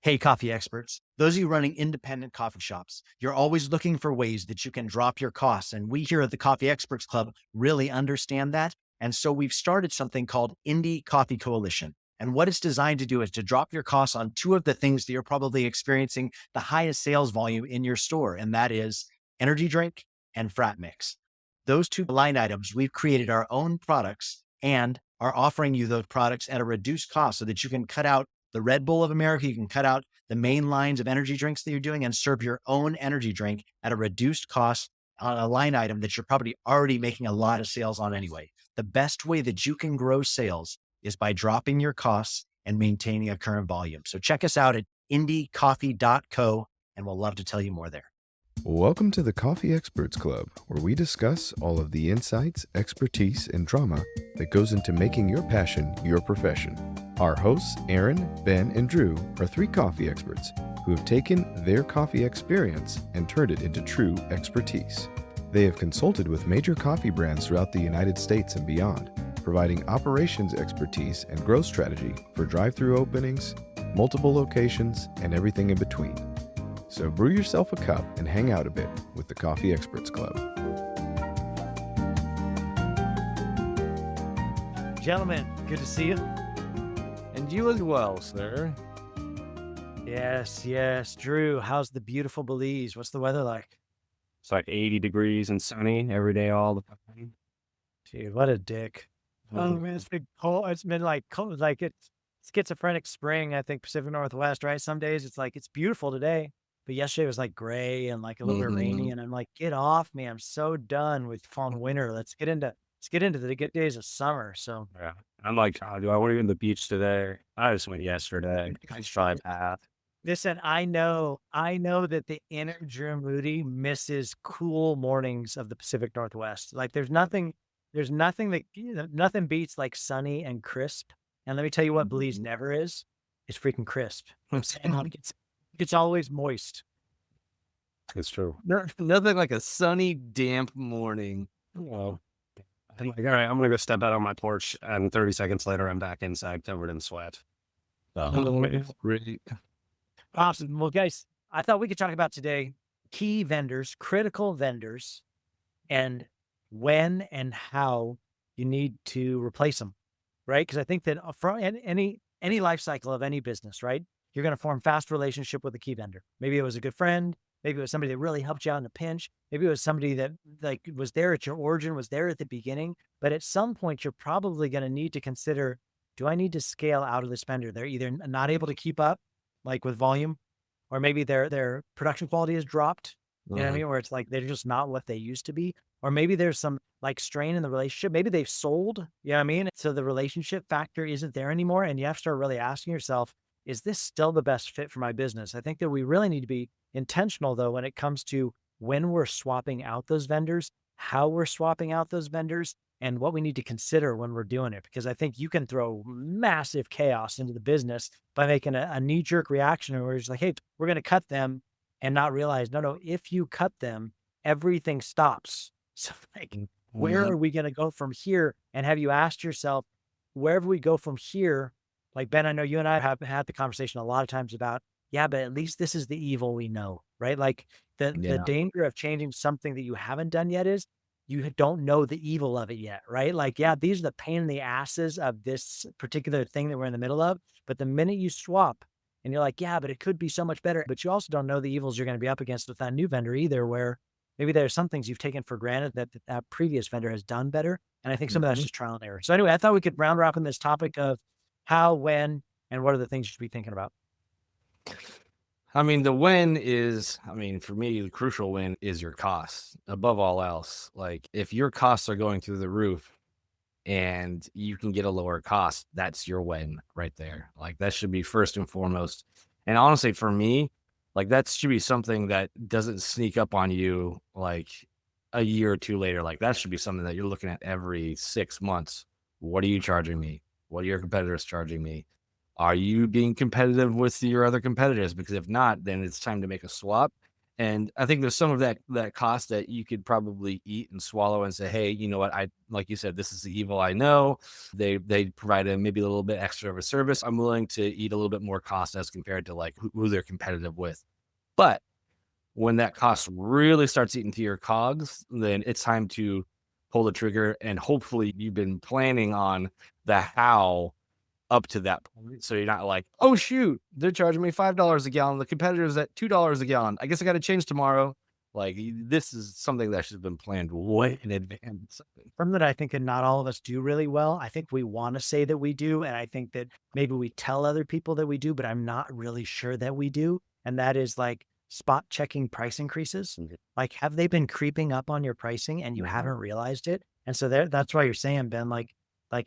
Hey, coffee experts. Those of you running independent coffee shops, you're always looking for ways that you can drop your costs. And we here at the Coffee Experts Club really understand that. And so we've started something called Indie Coffee Coalition. And what it's designed to do is to drop your costs on two of the things that you're probably experiencing the highest sales volume in your store. And that is energy drink and frat mix. Those two line items, we've created our own products and are offering you those products at a reduced cost so that you can cut out the Red Bull of America. You can cut out the main lines of energy drinks that you're doing and serve your own energy drink at a reduced cost on a line item that you're probably already making a lot of sales on anyway. The best way that you can grow sales is by dropping your costs and maintaining a current volume. So check us out at indiecoffee.co and we'll love to tell you more there. Welcome to the Coffee Experts Club, where we discuss all of the insights, expertise, and drama that goes into making your passion your profession. Our hosts, Aaron, Ben, and Drew, are three coffee experts who have taken their coffee experience and turned it into true expertise. They have consulted with major coffee brands throughout the United States and beyond, providing operations expertise and growth strategy for drive-through openings, multiple locations, and everything in between. So brew yourself a cup and hang out a bit with the Coffee Experts Club. Gentlemen, good to see you. And you as well, sir. Yes. Drew, how's the beautiful Belize? What's the weather like? It's like 80 degrees and sunny every day, all the time. Dude, what a dick. Oh man, it's been cold. It's been like cold, like it's schizophrenic spring, I think, Pacific Northwest, right? Some days it's like, it's beautiful today. But yesterday was like gray and like a little bit rainy. And I'm like, get off me. I'm so done with fall and winter. Let's get into the good days of summer. So Yeah. I'm like, oh, do I want to go to the beach today? I just went yesterday. I tried path. listen, I know that the inner Drew Moody misses cool mornings of the Pacific Northwest. Like nothing beats like sunny and crisp. And let me tell you what Belize never is. It's freaking crisp. I'm saying like it's always moist. It's true. Nothing like a sunny, damp morning. Well, I'm like, all right, I'm going to go step out on my porch. And 30 seconds later, I'm back inside covered in sweat. So, Really? Awesome. Well, guys, I thought we could talk about today key vendors, critical vendors, and when and how you need to replace them, right? Because I think that from any life cycle of any business, right, you're going to form fast relationship with a key vendor. Maybe it was a good friend. Maybe it was somebody that really helped you out in a pinch. Maybe it was somebody that like was there at your origin, was there at the beginning. But at some point, you're probably going to need to consider, do I need to scale out of this vendor? They're either not able to keep up, like with volume, or maybe their production quality has dropped. You know what I mean? Or it's like they're just not what they used to be. Or maybe there's some like strain in the relationship. Maybe they've sold, you know what I mean? So the relationship factor isn't there anymore. And you have to start really asking yourself, is this still the best fit for my business? I think that we really need to be intentional though, when it comes to when we're swapping out those vendors, how we're swapping out those vendors, and what we need to consider when we're doing it. Because I think you can throw massive chaos into the business by making a knee-jerk reaction where it's like, hey, we're going to cut them, and not realize, no, if you cut them, everything stops. So like, where are we going to go from here? And have you asked yourself, wherever we go from here, like Ben, I know you and I have had the conversation a lot of times about, yeah, but at least this is the evil we know, right? Like the danger of changing something that you haven't done yet is you don't know the evil of it yet, right? Like, yeah, these are the pain in the asses of this particular thing that we're in the middle of. But the minute you swap and you're like, yeah, but it could be so much better, but you also don't know the evils you're going to be up against with that new vendor either, where maybe there's some things you've taken for granted that previous vendor has done better. And I think some of that's just trial and error. So anyway, I thought we could round up on this topic of how, when, and what are the things you should be thinking about. I mean, the win is, for me, the crucial win is your costs above all else. Like if your costs are going through the roof and you can get a lower cost, that's your win right there. Like that should be first and foremost. And honestly, for me, like that should be something that doesn't sneak up on you like a year or two later. Like that should be something that you're looking at every 6 months. What are you charging me? What are your competitors charging me? Are you being competitive with your other competitors? Because if not, then it's time to make a swap. And I think there's some of that cost that you could probably eat and swallow and say, hey, you know what? I like you said, this is the evil I know. They provide maybe a little bit extra of a service. I'm willing to eat a little bit more cost as compared to like who they're competitive with. But when that cost really starts eating to your cogs, then it's time to pull the trigger. And hopefully you've been planning on the how up to that point. So you're not like, oh shoot, they're charging me $5 a gallon. The competitor's at $2 a gallon. I guess I got to change tomorrow. Like this is something that should have been planned way in advance. Something that I think that not all of us do really well. I think we want to say that we do. And I think that maybe we tell other people that we do, but I'm not really sure that we do. And that is like spot checking price increases. Like, have they been creeping up on your pricing and you haven't realized it? And so that's why you're saying, Ben, like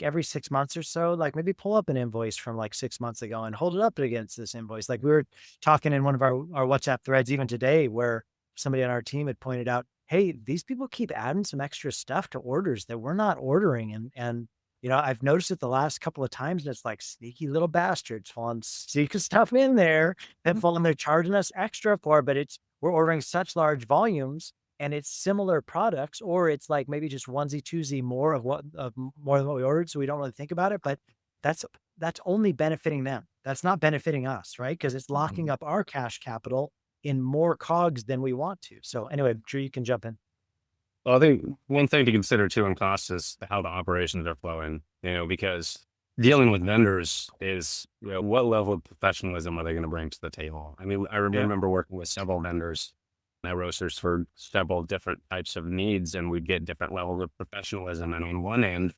every 6 months or so, like maybe pull up an invoice from like 6 months ago and hold it up against this invoice. Like we were talking in one of our WhatsApp threads, even today, where somebody on our team had pointed out, hey, these people keep adding some extra stuff to orders that we're not ordering. And, I've noticed it the last couple of times and it's like sneaky little bastards falling secret stuff in there and they're charging us extra for, but we're ordering such large volumes and it's similar products, or it's like maybe just onesie twosie more more than what we ordered. So we don't really think about it, but that's only benefiting them. That's not benefiting us, right? Because it's locking up our cash capital in more cogs than we want to. So anyway, Drew, you can jump in. Well, I think one thing to consider too in cost is how the operations are flowing, because dealing with vendors is, what level of professionalism are they going to bring to the table? I mean, I remember working with several vendors, roasters for several different types of needs, and we'd get different levels of professionalism. And on one end,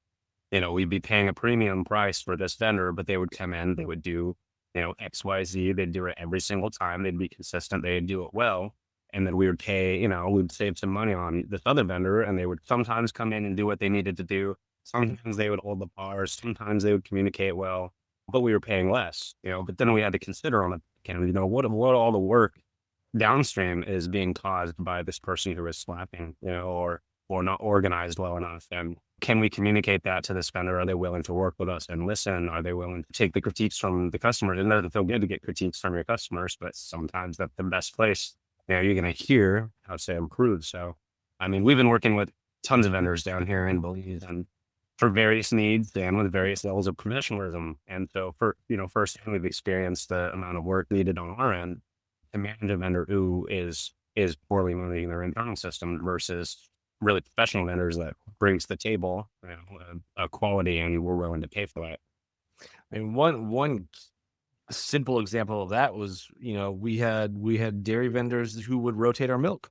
we'd be paying a premium price for this vendor, but they would come in, they would do, X, Y, Z. They'd do it every single time. They'd be consistent. They'd do it well. And then we would pay, we'd save some money on this other vendor, and they would sometimes come in and do what they needed to do. Sometimes they would hold the bars. Sometimes they would communicate well, but we were paying less, but then we had to consider on what all the work downstream is being caused by this person who is slapping, or not organized well enough. And can we communicate that to this vendor? Are they willing to work with us and listen? Are they willing to take the critiques from the customers? It doesn't feel good to get critiques from your customers, but sometimes that's the best place. You're going to hear how to improve. So, I mean, we've been working with tons of vendors down here in Belize and for various needs and with various levels of professionalism. And so first we've experienced the amount of work needed on our end to manage a vendor who is poorly moving their internal system versus really professional vendors that brings to the table, a quality, and we're willing to pay for that. I mean, one simple example of that was, we had dairy vendors who would rotate our milk,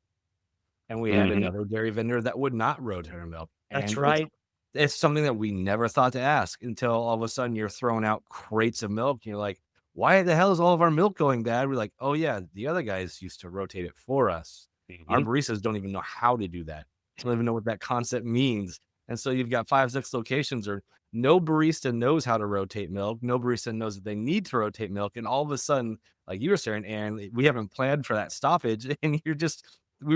and we had another dairy vendor that would not rotate our milk. That's And right. it's something that we never thought to ask until all of a sudden you're throwing out crates of milk. And you're like, why the hell is all of our milk going bad? We're like, oh yeah, the other guys used to rotate it for us. Our baristas don't even know how to do that. They don't even know what that concept means. And so you've got 5, 6 locations, or no barista knows how to rotate milk. No barista knows that they need to rotate milk. And all of a sudden, like you were saying, Aaron, we haven't planned for that stoppage. And we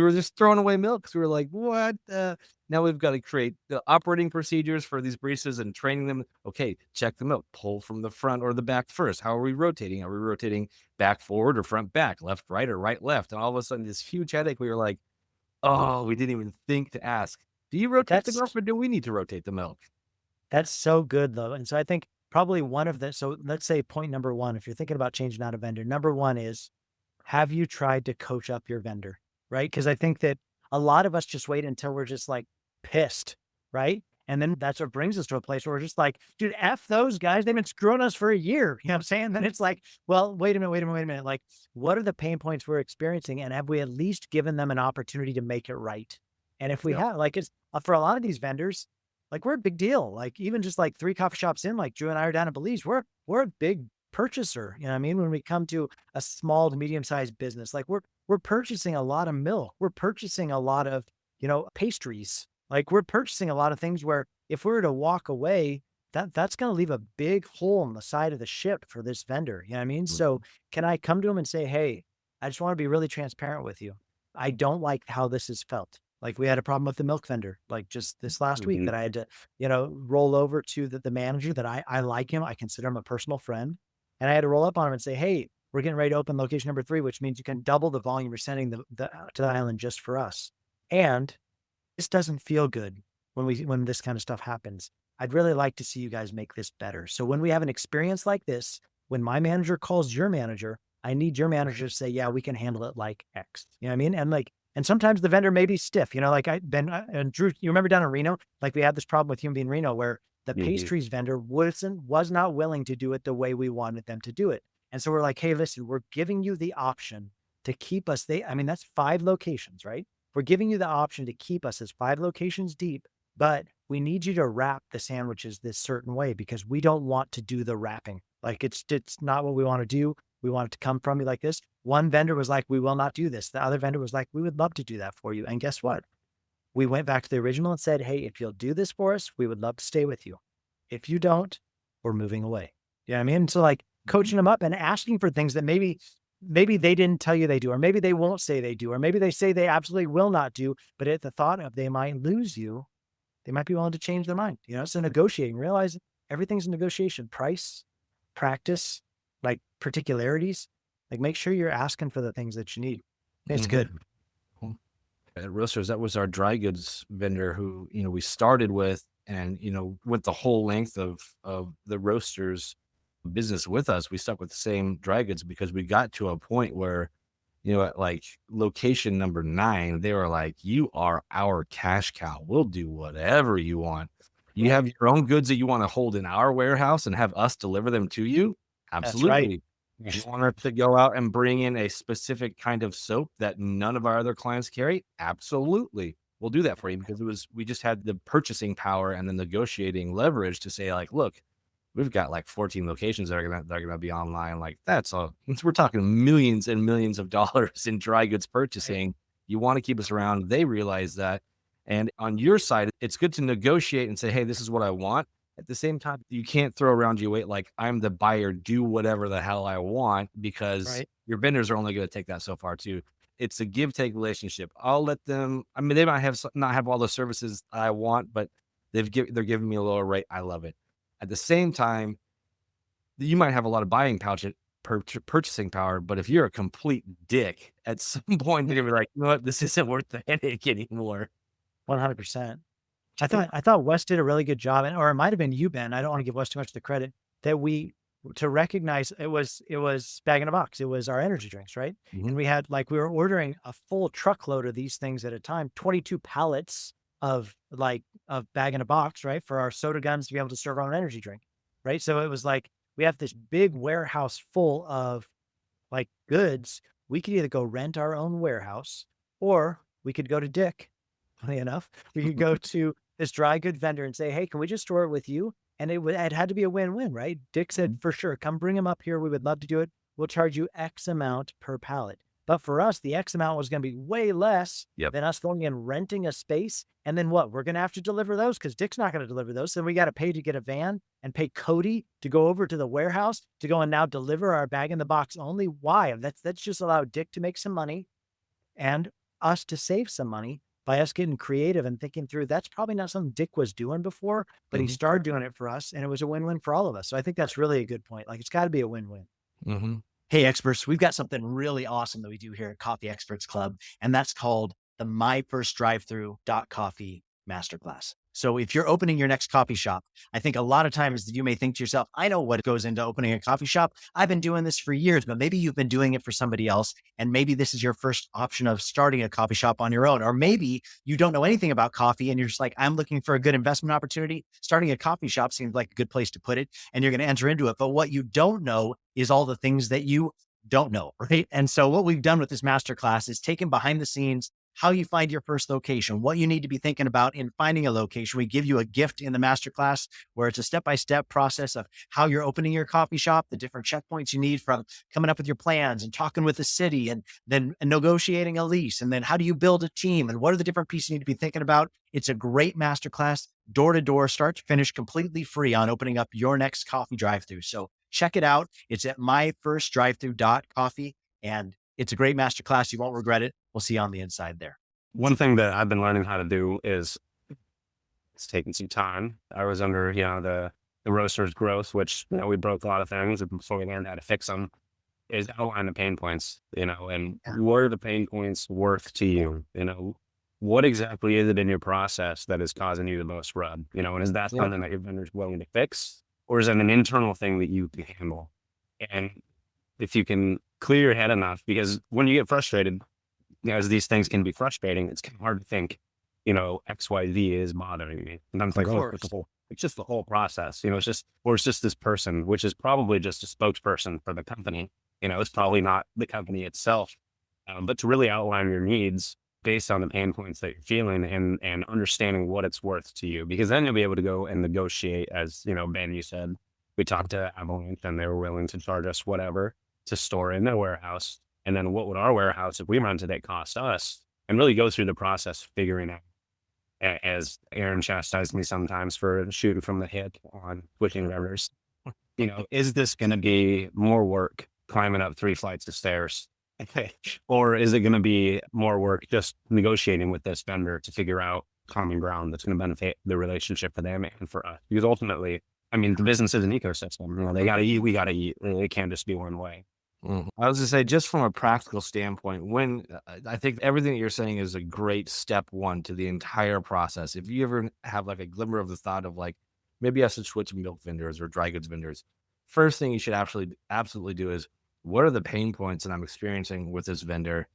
were just throwing away milk. Because we were like, what? Now we've got to create the operating procedures for these baristas and training them. Okay, check the milk, pull from the front or the back first. How are we rotating? Are we rotating back forward or front back, left right or right left? And all of a sudden, this huge headache. We were like, oh, we didn't even think to ask, do you rotate the milk, or do we need to rotate the milk? That's so good though. And so I think probably so let's say point number one, if you're thinking about changing out a vendor, number one is, have you tried to coach up your vendor? Right? Because I think that a lot of us just wait until we're just like pissed, right? And then that's what brings us to a place where we're just like, dude, F those guys. They've been screwing us for a year. You know what I'm saying? Then it's like, well, wait a minute. Like, what are the pain points we're experiencing? And have we at least given them an opportunity to make it right? And if we have, like, it's for a lot of these vendors, like we're a big deal. Like even just like 3 coffee shops in, like Drew and I are down in Belize, we're a big purchaser. You know what I mean? When we come to a small to medium-sized business, like we're purchasing a lot of milk. We're purchasing a lot of, pastries. Like we're purchasing a lot of things where if we were to walk away, that's going to leave a big hole in the side of the ship for this vendor. You know what I mean? So can I come to him and say, hey, I just want to be really transparent with you. I don't like how this has felt. Like we had a problem with the milk vendor, like just this last week that I had to, roll over to the manager that I like him. I consider him a personal friend. And I had to roll up on him and say, hey, we're getting ready to open location number 3, which means you can double the volume you're sending to the island just for us. And this doesn't feel good when this kind of stuff happens. I'd really like to see you guys make this better. So when we have an experience like this, when my manager calls your manager, I need your manager to say, yeah, we can handle it like X. You know what I mean? And sometimes the vendor may be stiff, like and Drew, you remember down in Reno, like we had this problem with Human Being Reno where the pastries vendor was not willing to do it the way we wanted them to do it. And so we're like, hey, listen, we're giving you the option to keep us. That's 5 locations, right? We're giving you the option to keep us as 5 locations deep, but we need you to wrap the sandwiches this certain way because we don't want to do the wrapping. Like it's not what we want to do. We want it to come from you like this. One vendor was like, we will not do this. The other vendor was like, we would love to do that for you. And guess what? We went back to the original and said, hey, if you'll do this for us, we would love to stay with you. If you don't, we're moving away. You know what I mean? So like coaching them up and asking for things that maybe they didn't tell you they do, or maybe they won't say they do, or maybe they say they absolutely will not do, but at the thought of they might lose you, they might be willing to change their mind. So negotiating, realize everything's a negotiation, price, practice, like particularities, like make sure you're asking for the things that you need. It's good. At Roasters, that was our dry goods vendor who, we started with and, went the whole length of the Roasters business with us. We stuck with the same dry goods because we got to a point where, at like location number 9, they were like, you are our cash cow. We'll do whatever you want. You have your own goods that you want to hold in our warehouse and have us deliver them to you? Absolutely. You want us to go out and bring in a specific kind of soap that none of our other clients carry? Absolutely. We'll do that for you because we just had the purchasing power and the negotiating leverage to say like, look, we've got like 14 locations that are gonna be online. Like we're talking millions and millions of dollars in dry goods purchasing. You want to keep us around. They realize that. And on your side, it's good to negotiate and say, hey, this is what I want. At the same time, you can't throw around your weight like I'm the buyer, do whatever the hell I want because your vendors are only going to take that so far too. It's a give take relationship. I'll let them. They might not have all the services I want, but they're giving me a lower rate. I love it. At the same time, you might have a lot of purchasing power, but if you're a complete dick, at some point you're gonna be like, you know what, this isn't worth the headache anymore. 100%. I thought Wes did a really good job, or it might have been you, Ben. I don't want to give Wes too much of the credit that to recognize it was Bag in a Box. It was our energy drinks, right? Mm-hmm. And we were ordering a full truckload of these things at a time, 22 pallets of Bag in a Box, right? For our soda guns to be able to serve our own energy drink, right? So it was like, we have this big warehouse full of like goods. We could either go rent our own warehouse or we could go to Dick. Funny enough, we could go to this dry good vendor and say, hey, can we just store it with you? And it had to be a win-win, right? Dick said, for sure, come bring them up here. We would love to do it. We'll charge you X amount per pallet. But for us, the X amount was going to be way less than us going and renting a space. And then what? We're going to have to deliver those because Dick's not going to deliver those. So we got to pay to get a van and pay Cody to go over to the warehouse to go and now deliver our Bag in the Box only. Why? That's just allowed Dick to make some money and us to save some money by us getting creative and thinking through. That's probably not something Dick was doing before, but he started doing it for us and it was a win-win for all of us. So I think that's really a good point. Like it's got to be a win-win. Mm-hmm. Hey, experts, we've got something really awesome that we do here at Coffee Experts Club, and that's called the My First Drive-Through Coffee Masterclass. So if you're opening your next coffee shop, I think a lot of times you may think to yourself, I know what goes into opening a coffee shop. I've been doing this for years, but maybe you've been doing it for somebody else. And maybe this is your first option of starting a coffee shop on your own. Or maybe you don't know anything about coffee and you're just like, I'm looking for a good investment opportunity. Starting a coffee shop seems like a good place to put it and you're going to enter into it. But what you don't know is all the things that you don't know, right? And so what we've done with this masterclass is taken behind the scenes, how you find your first location, what you need to be thinking about in finding a location. We give you a gift in the masterclass where it's a step-by-step process of how you're opening your coffee shop, the different checkpoints you need from coming up with your plans and talking with the city and then negotiating a lease. And then how do you build a team and what are the different pieces you need to be thinking about? It's a great masterclass, door to door, start to finish, completely free on opening up your next coffee drive-through. So check it out. It's at myfirstdrivethrough.coffee and it's a great masterclass. You won't regret it. We'll see you on the inside there. One thing that I've been learning how to do is it's taking some time. I was under, the roaster's growth, which, we broke a lot of things before we learned how to fix them. is outline the pain points, and Yeah. what are the pain points worth to you? What exactly is it in your process that is causing you the most rub? And is that Yeah. something that your vendor's willing to fix, or is it an internal thing that you can handle? And if you can clear your head enough, because when you get frustrated, as these things can be frustrating, it's kind of hard to think, XYZ is bothering me. And I'm Of like, oh, course. it's just the whole process, it's just this person, which is probably just a spokesperson for the company. It's probably not the company itself. But to really outline your needs based on the pain points that you're feeling, and understanding what it's worth to you, because then you'll be able to go and negotiate. As Ben, you said, we talked to Avalanche and they were willing to charge us whatever to store in their warehouse. And then what would our warehouse, if we rented it, cost us? And really go through the process of figuring out, as Aaron chastised me sometimes for shooting from the hip on switching vendors. Is this going to be more work climbing up 3 flights of stairs? Or is it going to be more work just negotiating with this vendor to figure out common ground that's going to benefit the relationship for them and for us? Because ultimately, the business is an ecosystem. They got to eat, we got to eat. It can't just be one way. I was gonna say, just from a practical standpoint, when I think everything that you're saying is a great step one to the entire process. If you ever have like a glimmer of the thought of like, maybe I should switch to milk vendors or dry goods vendors, first thing you should absolutely do is, what are the pain points that I'm experiencing with this vendor?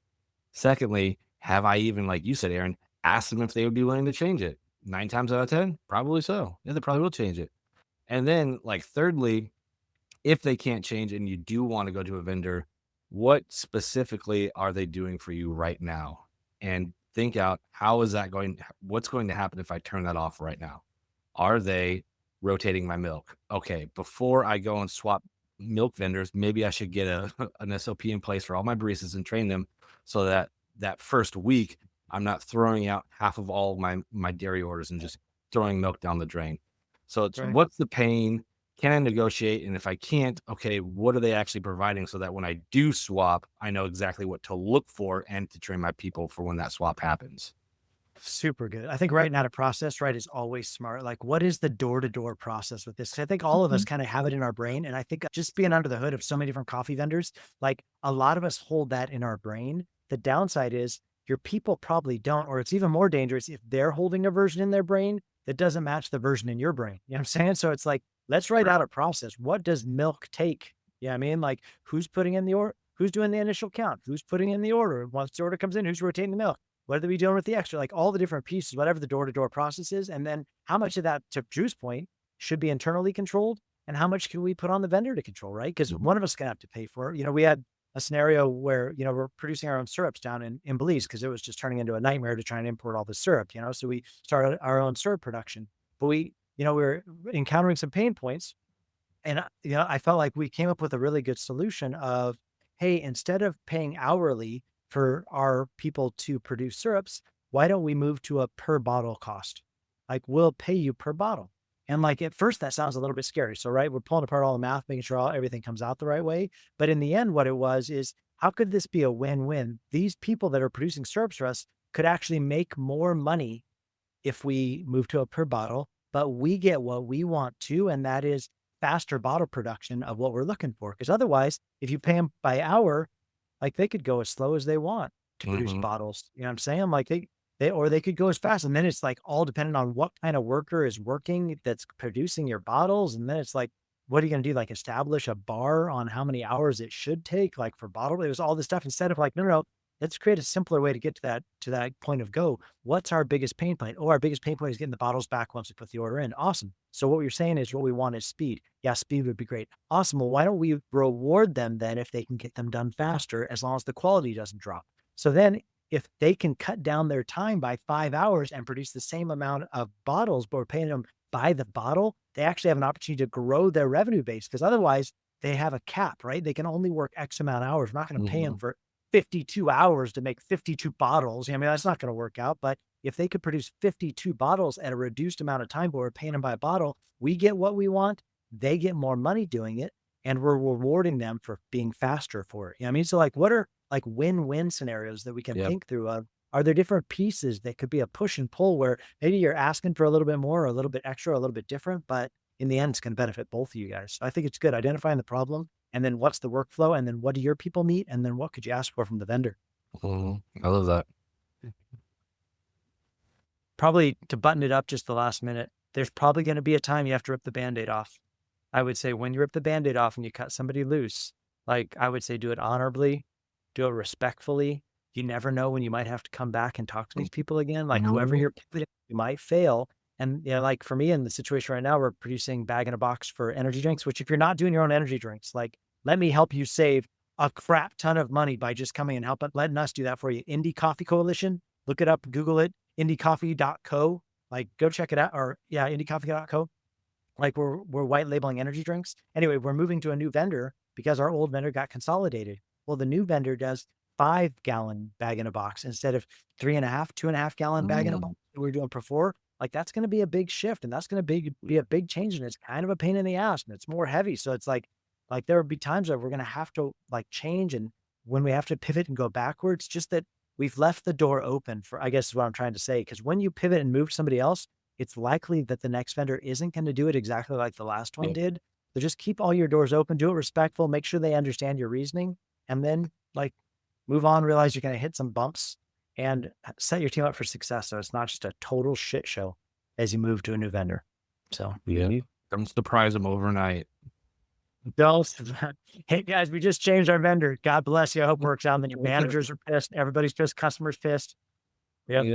Secondly, have I even, like you said, Aaron, asked them if they would be willing to change it? 9 times out of 10, probably so. Yeah, they probably will change it. And then, like, thirdly, if they can't change and you do want to go to a vendor, what specifically are they doing for you right now? And think out, what's going to happen if I turn that off right now? Are they rotating my milk? Okay, before I go and swap milk vendors, maybe I should get an SOP in place for all my baristas and train them, so that that first week I'm not throwing out half of all of my dairy orders and just throwing milk down the drain. So it's, Right. what's the pain? Can I negotiate? And if I can't, okay, what are they actually providing, so that when I do swap, I know exactly what to look for and to train my people for when that swap happens. Super good. I think writing out a process, right, is always smart. Like, what is the door-to-door process with this? 'Cause I think all of us kind of have it in our brain. And I think just being under the hood of so many different coffee vendors, like a lot of us hold that in our brain. The downside is your people probably don't, or it's even more dangerous if they're holding a version in their brain that doesn't match the version in your brain. You know what I'm saying? So it's like, let's write out a process. What does milk take? You know what I mean? Like, who's putting in the order? Who's doing the initial count? Who's putting in the order? Once the order comes in, who's rotating the milk? What are we doing with the extra? Like all the different pieces, whatever the door-to-door process is. And then how much of that, to Drew's point, should be internally controlled, and how much can we put on the vendor to control, right? Because one of us is gonna have to pay for it. We had a scenario where, we're producing our own syrups down in Belize, because it was just turning into a nightmare to try and import all the syrup, so we started our own syrup production. But we were encountering some pain points. And, I felt like we came up with a really good solution of, hey, instead of paying hourly for our people to produce syrups, why don't we move to a per bottle cost? Like, we'll pay you per bottle. And like at first that sounds a little bit scary. So, right, we're pulling apart all the math, making sure everything comes out the right way. But in the end, what it was is, how could this be a win-win? These people that are producing syrups for us could actually make more money if we move to a per bottle, but we get what we want too, and that is faster bottle production of what we're looking for. Because otherwise, if you pay them by hour, like they could go as slow as they want to produce Mhm. bottles. You know what I'm saying? Like or they could go as fast. And then it's like all dependent on what kind of worker is working that's producing your bottles. And then it's like, what are you going to do? Like establish a bar on how many hours it should take, like for bottle. It was all this stuff instead of like, no, let's create a simpler way to get to that point of go. What's our biggest pain point? Oh, our biggest pain point is getting the bottles back once we put the order in. Awesome. So what you're saying is what we want is speed. Yeah, speed would be great. Awesome. Well, why don't we reward them then if they can get them done faster, as long as the quality doesn't drop? So then if they can cut down their time by 5 hours and produce the same amount of bottles, but we're paying them by the bottle, they actually have an opportunity to grow their revenue base, because otherwise they have a cap, right? They can only work X amount of hours. We're not going to pay them Mhm. for 52 hours to make 52 bottles. I mean, that's not going to work out. But if they could produce 52 bottles at a reduced amount of time, but we're paying them by a bottle, we get what we want. They get more money doing it, and we're rewarding them for being faster for it. You know what I mean? So like, what are like win-win scenarios that we can Yep. think through of? Are there different pieces that could be a push and pull where maybe you're asking for a little bit more, or a little bit extra, or a little bit different, but in the end, it's going to benefit both of you guys. So I think it's good identifying the problem And then what's the workflow? And then what do your people need? And then what could you ask for from the vendor? I love that. Probably to button it up just the last minute, there's probably going to be a time you have to rip the Band-Aid off. I would say when you rip the Band-Aid off and you cut somebody loose, like I would say, do it honorably, do it respectfully. You never know when you might have to come back and talk to these people again. Like whoever you're, you might fail. And like for me in the situation right now, we're producing bag-in-a-box for energy drinks, which if you're not doing your own energy drinks, like let me help you save a crap ton of money by just coming and letting us do that for you. Indie Coffee Coalition, look it up, Google it, indiecoffee.co. Like go check it out, or indiecoffee.co. Like we're white labeling energy drinks. Anyway, we're moving to a new vendor because our old vendor got consolidated. Well, the new vendor does 5-gallon bag-in-a-box instead of 3.5, 2.5-gallon bag-in-a-box that we're doing before. Like that's going to be a big shift, and that's going to be a big change, and it's kind of a pain in the ass, and it's more heavy. So it's like there will be times where we're going to have to like change, and when we have to pivot and go backwards, just that we've left the door open for, I guess is what I'm trying to say. Because when you pivot and move to somebody else, it's likely that the next vendor isn't going to do it exactly like the last one did. So just keep all your doors open, do it respectful, make sure they understand your reasoning, and then like move on, realize you're going to hit some bumps and set your team up for success. So it's not just a total shit show as you move to a new vendor. So Don't surprise them overnight. Hey guys, we just changed our vendor. God bless you. I hope it works out. And then your managers are pissed. Everybody's pissed. Customers pissed. Yep.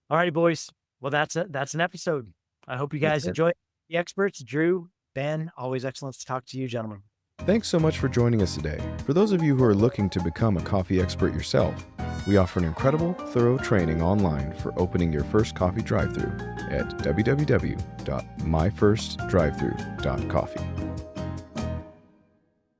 All righty, boys. Well, that's it. That's an episode. I hope you guys enjoy the experts. Drew, Ben, always excellent to talk to you, gentlemen. Thanks so much for joining us today. For those of you who are looking to become a coffee expert yourself, we offer an incredible, thorough training online for opening your first coffee drive-thru at www.myfirstdrivethru.coffee.